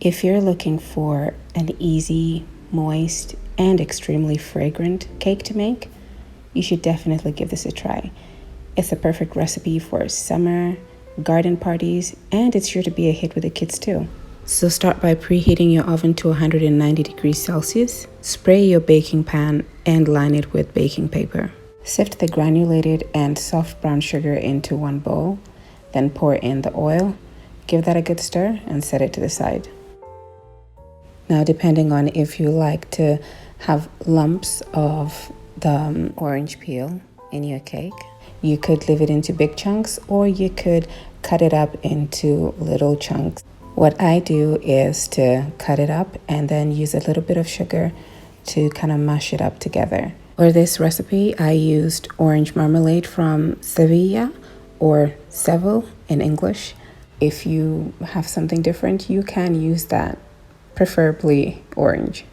If you're looking for an easy, moist, and extremely fragrant cake to make, you should definitely give this a try. It's a perfect recipe for summer, garden parties, and it's sure to be a hit with the kids too. So start by preheating your oven to 190 degrees Celsius. Spray your baking pan and line it with baking paper. Sift the granulated and soft brown sugar into one bowl, then pour in the oil. Give that a good stir and set it to the side. Now, depending on if you like to have lumps of the orange peel in your cake, you could leave it into big chunks or you could cut it up into little chunks. What I do is to cut it up and then use a little bit of sugar to kind of mash it up together. For this recipe, I used orange marmalade from Sevilla or Seville in English. If you have something different, you can use that, preferably orange.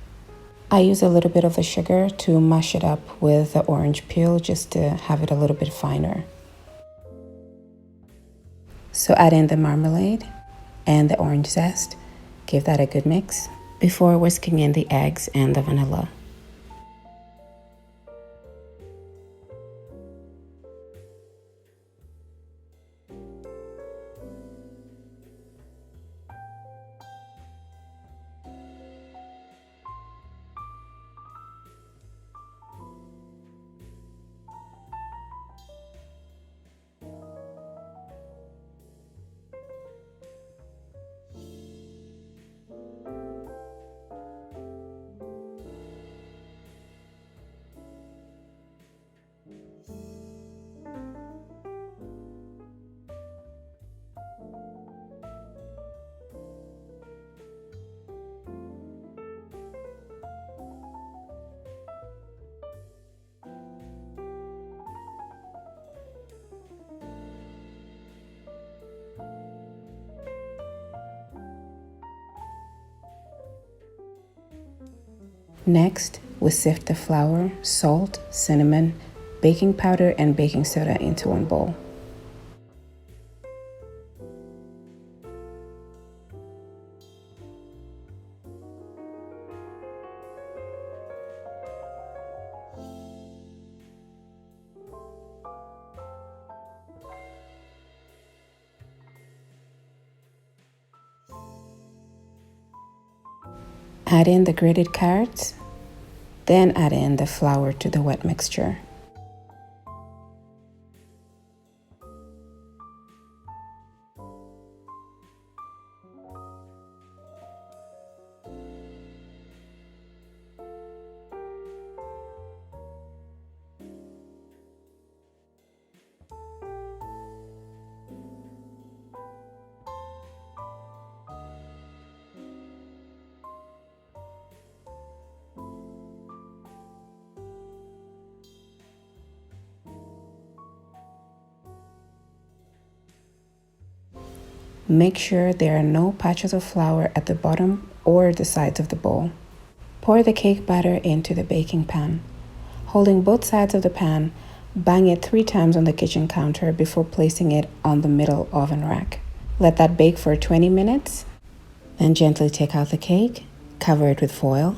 I use a little bit of the sugar to mash it up with the orange peel just to have it a little bit finer. So add in the marmalade and the orange zest. Give that a good mix before whisking in the eggs and the vanilla. Next, we sift the flour, salt, cinnamon, baking powder, and baking soda into one bowl. Add in the grated carrots, then add in the flour to the wet mixture. Make sure there are no patches of flour at the bottom or the sides of the bowl. Pour the cake batter into the baking pan. Holding both sides of the pan, bang it 3 times on the kitchen counter before placing it on the middle oven rack. Let that bake for 20 minutes. Then gently take out the cake, cover it with foil,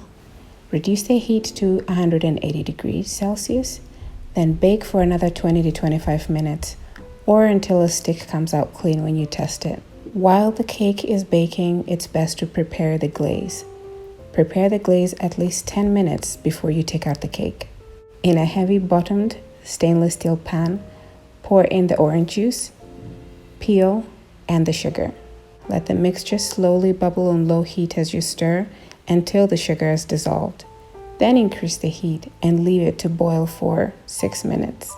reduce the heat to 180 degrees Celsius, then bake for another 20 to 25 minutes or until a stick comes out clean when you test it. While the cake is baking, it's best to prepare the glaze. Prepare the glaze at least 10 minutes before you take out the cake. In a heavy-bottomed stainless steel pan, pour in the orange juice, peel, and the sugar. Let the mixture slowly bubble on low heat as you stir until the sugar is dissolved. Then increase the heat and leave it to boil for 6 minutes.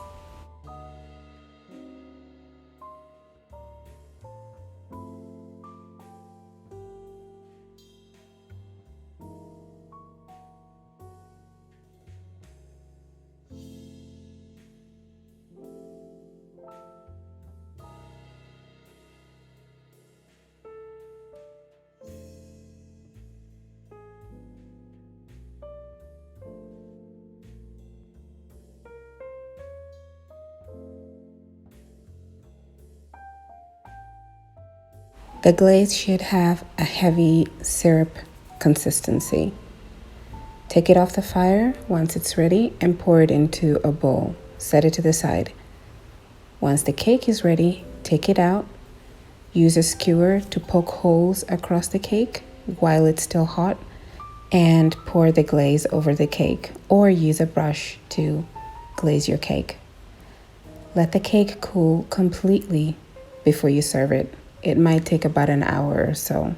The glaze should have a heavy syrup consistency. Take it off the fire once it's ready and pour it into a bowl. Set it to the side. Once the cake is ready, take it out. Use a skewer to poke holes across the cake while it's still hot and pour the glaze over the cake, or use a brush to glaze your cake. Let the cake cool completely before you serve it. It might take about an hour or so.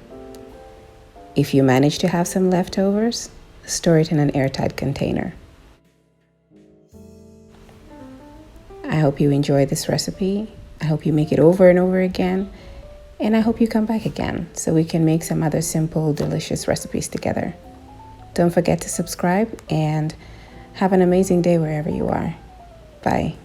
If you manage to have some leftovers, store it in an airtight container. I hope you enjoy this recipe. I hope you make it over and over again. And I hope you come back again so we can make some other simple, delicious recipes together. Don't forget to subscribe and have an amazing day wherever you are. Bye.